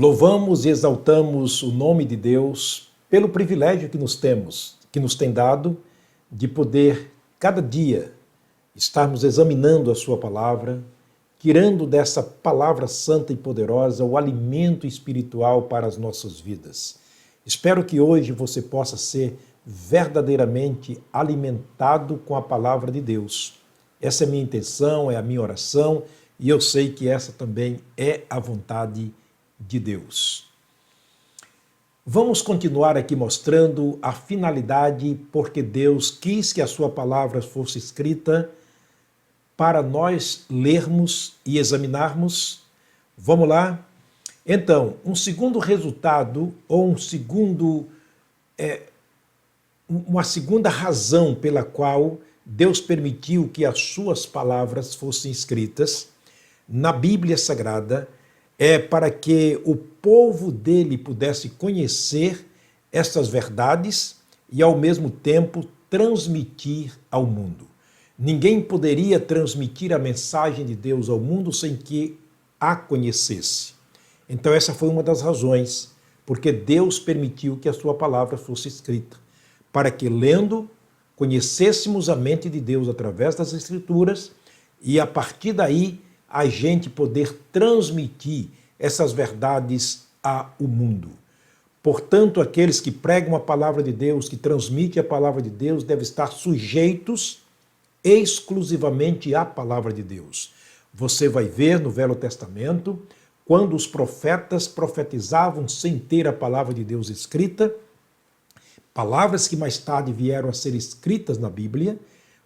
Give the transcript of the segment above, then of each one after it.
Louvamos e exaltamos o nome de Deus pelo privilégio que nos tem dado de poder, cada dia, estarmos examinando a sua palavra, tirando dessa palavra santa e poderosa o alimento espiritual para as nossas vidas. Espero que hoje você possa ser verdadeiramente alimentado com a palavra de Deus. Essa é a minha intenção, é a minha oração, e eu sei que essa também é a vontade de Deus. Vamos continuar aqui mostrando a finalidade porque Deus quis que a sua palavra fosse escrita para nós lermos e examinarmos. Vamos lá? Então, um segundo resultado ou uma segunda razão pela qual Deus permitiu que as suas palavras fossem escritas na Bíblia Sagrada é para que o povo dele pudesse conhecer essas verdades e, ao mesmo tempo, transmitir ao mundo. Ninguém poderia transmitir a mensagem de Deus ao mundo sem que a conhecesse. Então, essa foi uma das razões, porque Deus permitiu que a sua palavra fosse escrita, para que, lendo, conhecêssemos a mente de Deus através das Escrituras e, a partir daí, a gente poder transmitir essas verdades ao mundo. Portanto, aqueles que pregam a palavra de Deus, que transmitem a palavra de Deus, devem estar sujeitos exclusivamente à palavra de Deus. Você vai ver no Velho Testamento, quando os profetas profetizavam sem ter a palavra de Deus escrita, palavras que mais tarde vieram a ser escritas na Bíblia,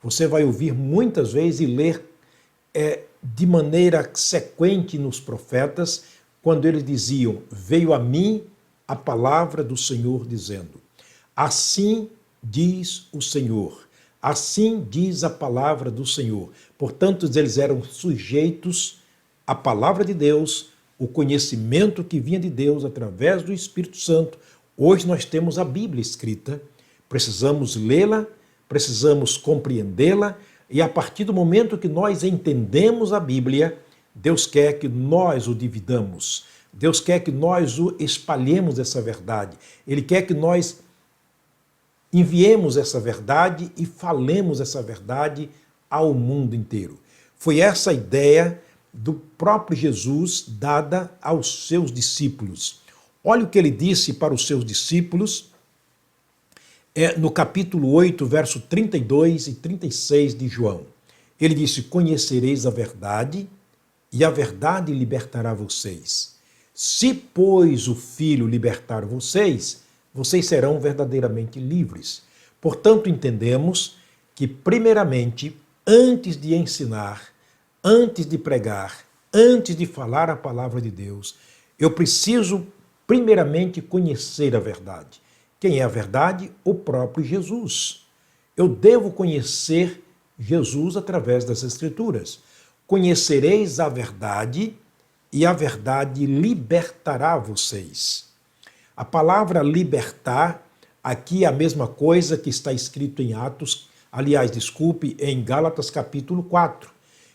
você vai ouvir muitas vezes e ler de maneira sequente nos profetas, quando eles diziam, veio a mim a palavra do Senhor dizendo, assim diz o Senhor, assim diz a palavra do Senhor. Portanto, eles eram sujeitos à palavra de Deus, o conhecimento que vinha de Deus através do Espírito Santo. Hoje nós temos a Bíblia escrita, precisamos lê-la, precisamos compreendê-la, e a partir do momento que nós entendemos a Bíblia, Deus quer que nós o dividamos. Deus quer que nós o espalhemos essa verdade. Ele quer que nós enviemos essa verdade e falemos essa verdade ao mundo inteiro. Foi essa a ideia do próprio Jesus dada aos seus discípulos. Olha o que ele disse para os seus discípulos no capítulo 8, verso 32 e 36 de João. Ele disse, conhecereis a verdade e a verdade libertará vocês. Se, pois, o Filho libertar vocês, vocês serão verdadeiramente livres. Portanto, entendemos que, primeiramente, antes de ensinar, antes de pregar, antes de falar a palavra de Deus, eu preciso, primeiramente, conhecer a verdade. Quem é a verdade? O próprio Jesus. Eu devo conhecer Jesus através das Escrituras. Conhecereis a verdade e a verdade libertará vocês. A palavra libertar, aqui é a mesma coisa que está escrito em Atos, em Gálatas capítulo 4,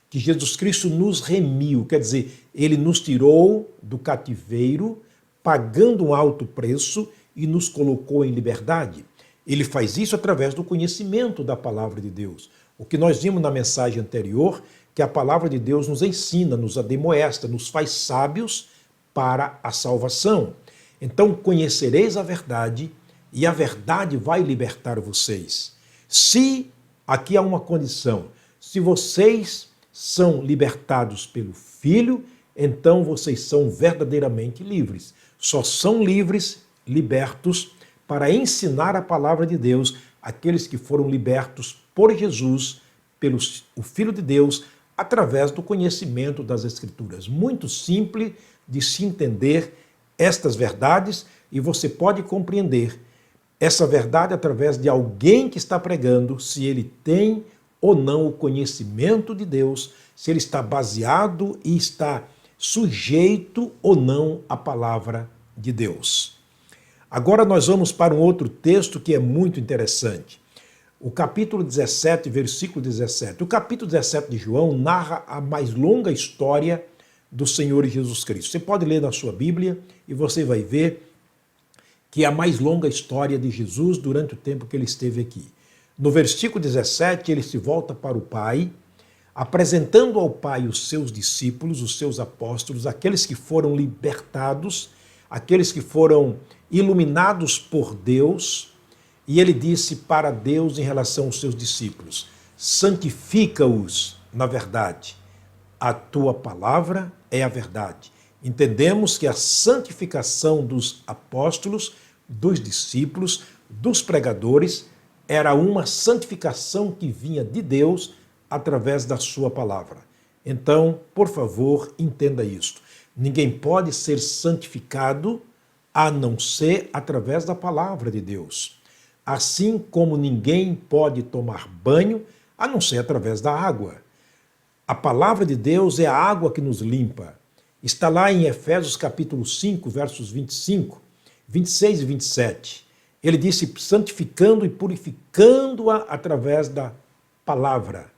que Jesus Cristo nos remiu, quer dizer, ele nos tirou do cativeiro, pagando um alto preço, e nos colocou em liberdade. Ele faz isso através do conhecimento da palavra de Deus. O que nós vimos na mensagem anterior, que a palavra de Deus nos ensina, nos ademoesta, nos faz sábios para a salvação. Então, conhecereis a verdade e a verdade vai libertar vocês. Se, aqui há uma condição, se vocês são libertados pelo Filho, então vocês são verdadeiramente livres. Só são livres, libertos, para ensinar a palavra de Deus àqueles que foram libertos por Jesus, pelo o Filho de Deus, através do conhecimento das Escrituras. Muito simples de se entender estas verdades e você pode compreender essa verdade através de alguém que está pregando, se ele tem ou não o conhecimento de Deus, se ele está baseado e está sujeito ou não à palavra de Deus. Agora nós vamos para um outro texto que é muito interessante. O capítulo 17, versículo 17. O capítulo 17 de João narra a mais longa história do Senhor Jesus Cristo. Você pode ler na sua Bíblia e você vai ver que é a mais longa história de Jesus durante o tempo que ele esteve aqui. No versículo 17, ele se volta para o Pai, apresentando ao Pai os seus discípulos, os seus apóstolos, aqueles que foram libertados, aqueles que foram iluminados por Deus, e ele disse para Deus em relação aos seus discípulos: santifica-os na verdade, a tua palavra é a verdade. Entendemos que a santificação dos apóstolos, dos discípulos, dos pregadores, era uma santificação que vinha de Deus através da sua palavra. Então, por favor, entenda isto. Ninguém pode ser santificado a não ser através da palavra de Deus. Assim como ninguém pode tomar banho a não ser através da água. A palavra de Deus é a água que nos limpa. Está lá em Efésios capítulo 5, versos 25, 26 e 27. Ele disse, santificando e purificando-a através da palavra,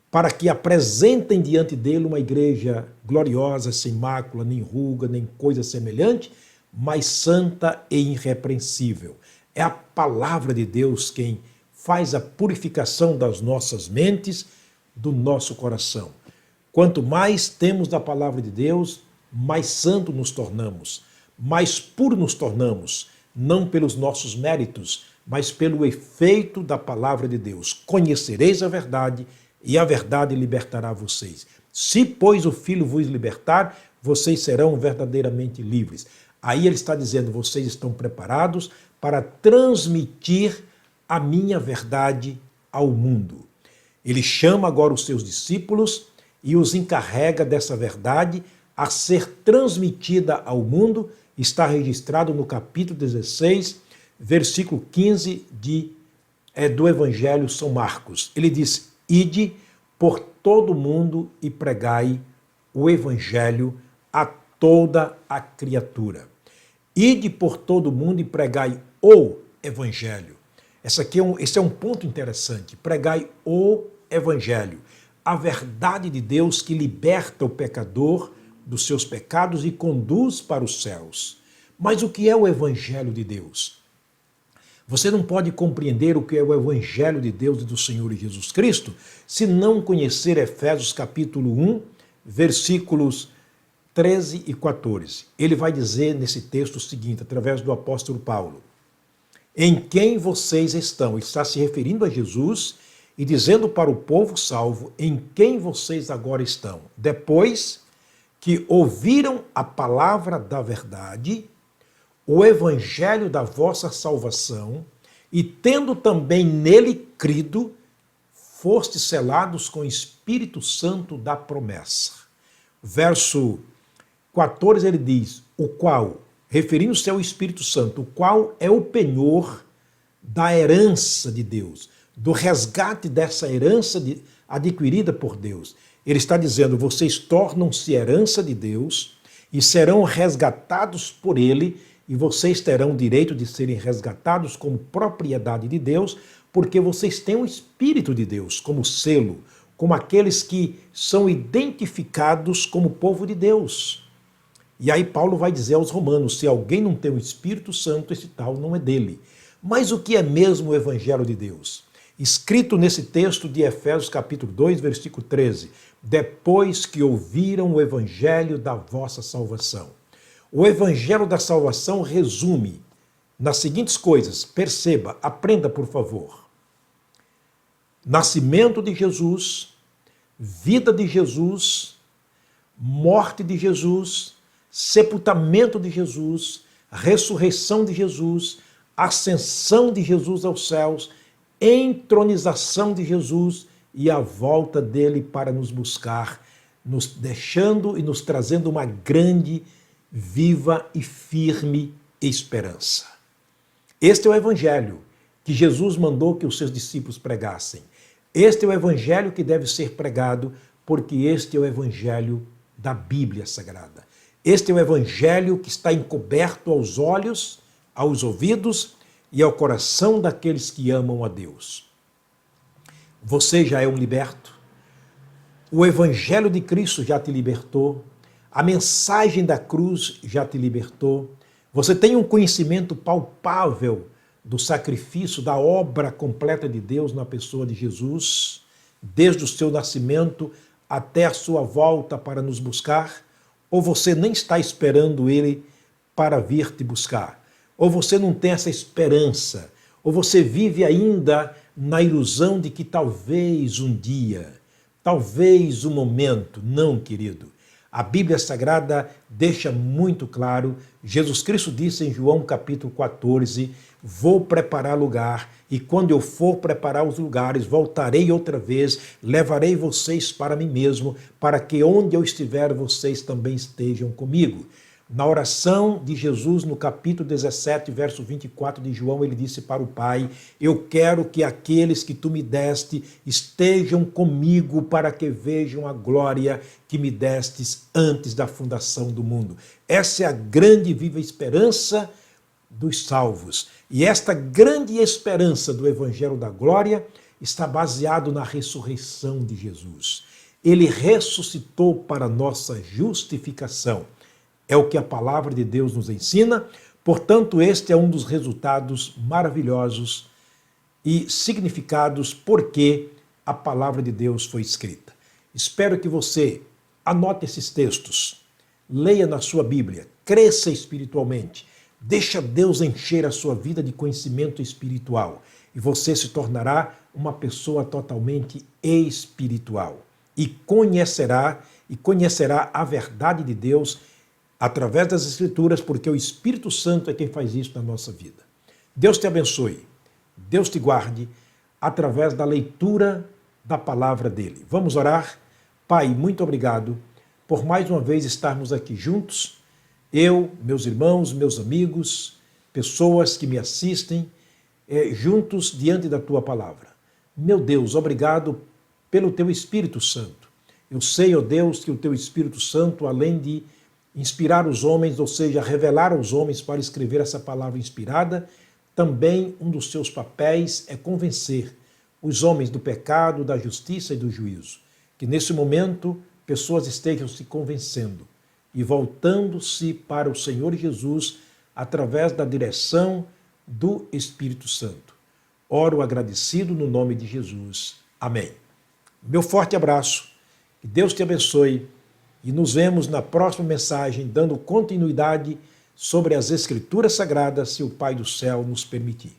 para que apresentem diante dele uma igreja gloriosa, sem mácula, nem ruga, nem coisa semelhante, mas santa e irrepreensível. É a palavra de Deus quem faz a purificação das nossas mentes, do nosso coração. Quanto mais temos da palavra de Deus, mais santo nos tornamos, mais puro nos tornamos, não pelos nossos méritos, mas pelo efeito da palavra de Deus. Conhecereis a verdade, e a verdade libertará vocês. Se, pois, o Filho vos libertar, vocês serão verdadeiramente livres. Aí ele está dizendo, vocês estão preparados para transmitir a minha verdade ao mundo. Ele chama agora os seus discípulos e os encarrega dessa verdade a ser transmitida ao mundo. Está registrado no capítulo 16, versículo 15 do Evangelho São Marcos. Ele diz, ide por todo mundo e pregai o Evangelho a toda a criatura. Ide por todo mundo e pregai o Evangelho. Esse é um ponto interessante. Pregai o Evangelho, a verdade de Deus que liberta o pecador dos seus pecados e conduz para os céus. Mas o que é o Evangelho de Deus? Você não pode compreender o que é o Evangelho de Deus e do Senhor Jesus Cristo se não conhecer Efésios capítulo 1, versículos 13 e 14. Ele vai dizer nesse texto o seguinte, através do apóstolo Paulo, em quem vocês estão, ele está se referindo a Jesus e dizendo para o povo salvo, em quem vocês agora estão, depois que ouviram a palavra da verdade, o evangelho da vossa salvação, e tendo também nele crido, fostes selados com o Espírito Santo da promessa. Verso 14 ele diz, o qual, referindo-se ao Espírito Santo, o qual é o penhor da herança de Deus, do resgate dessa herança adquirida por Deus. Ele está dizendo, vocês tornam-se herança de Deus e serão resgatados por Ele, e vocês terão direito de serem resgatados como propriedade de Deus, porque vocês têm o Espírito de Deus como selo, como aqueles que são identificados como povo de Deus. E aí Paulo vai dizer aos romanos, se alguém não tem o Espírito Santo, esse tal não é dele. Mas o que é mesmo o Evangelho de Deus? Escrito nesse texto de Efésios capítulo 2, versículo 13, depois que ouviram o Evangelho da vossa salvação. O Evangelho da salvação resume nas seguintes coisas, perceba, aprenda por favor. Nascimento de Jesus, vida de Jesus, morte de Jesus, sepultamento de Jesus, ressurreição de Jesus, ascensão de Jesus aos céus, entronização de Jesus e a volta dele para nos buscar, nos deixando e nos trazendo uma grande, viva e firme esperança. Este é o Evangelho que Jesus mandou que os seus discípulos pregassem. Este é o Evangelho que deve ser pregado, porque este é o Evangelho da Bíblia Sagrada. Este é o Evangelho que está encoberto aos olhos, aos ouvidos e ao coração daqueles que amam a Deus. Você já é um liberto. O Evangelho de Cristo já te libertou. A mensagem da cruz já te libertou. Você tem um conhecimento palpável do sacrifício, da obra completa de Deus na pessoa de Jesus, desde o seu nascimento até a sua volta para nos buscar? Ou você nem está esperando ele para vir te buscar? Ou você não tem essa esperança? Ou você vive ainda na ilusão de que talvez um dia, talvez um momento? Não, querido. A Bíblia Sagrada deixa muito claro, Jesus Cristo disse em João capítulo 14, vou preparar lugar, e quando eu for preparar os lugares, voltarei outra vez, levarei vocês para mim mesmo, para que onde eu estiver, vocês também estejam comigo. Na oração de Jesus, no capítulo 17, verso 24 de João, ele disse para o Pai, eu quero que aqueles que tu me deste estejam comigo para que vejam a glória que me destes antes da fundação do mundo. Essa é a grande e viva esperança dos salvos. E esta grande esperança do Evangelho da Glória está baseado na ressurreição de Jesus. Ele ressuscitou para nossa justificação. É o que a palavra de Deus nos ensina, portanto, este é um dos resultados maravilhosos e significados porque a palavra de Deus foi escrita. Espero que você anote esses textos, leia na sua Bíblia, cresça espiritualmente, deixa Deus encher a sua vida de conhecimento espiritual e você se tornará uma pessoa totalmente espiritual e conhecerá a verdade de Deus através das Escrituras, porque o Espírito Santo é quem faz isso na nossa vida. Deus te abençoe, Deus te guarde, através da leitura da palavra dele. Vamos orar? Pai, muito obrigado por mais uma vez estarmos aqui juntos, eu, meus irmãos, meus amigos, pessoas que me assistem, juntos diante da tua palavra. Meu Deus, obrigado pelo teu Espírito Santo. Eu sei, ó Deus, que o teu Espírito Santo, além de inspirar os homens, ou seja, revelar aos homens para escrever essa palavra inspirada, também um dos seus papéis é convencer os homens do pecado, da justiça e do juízo. Que nesse momento pessoas estejam se convencendo e voltando-se para o Senhor Jesus através da direção do Espírito Santo. Oro agradecido no nome de Jesus. Amém. Meu forte abraço, que Deus te abençoe e nos vemos na próxima mensagem dando continuidade sobre as Escrituras Sagradas, se o Pai do Céu nos permitir.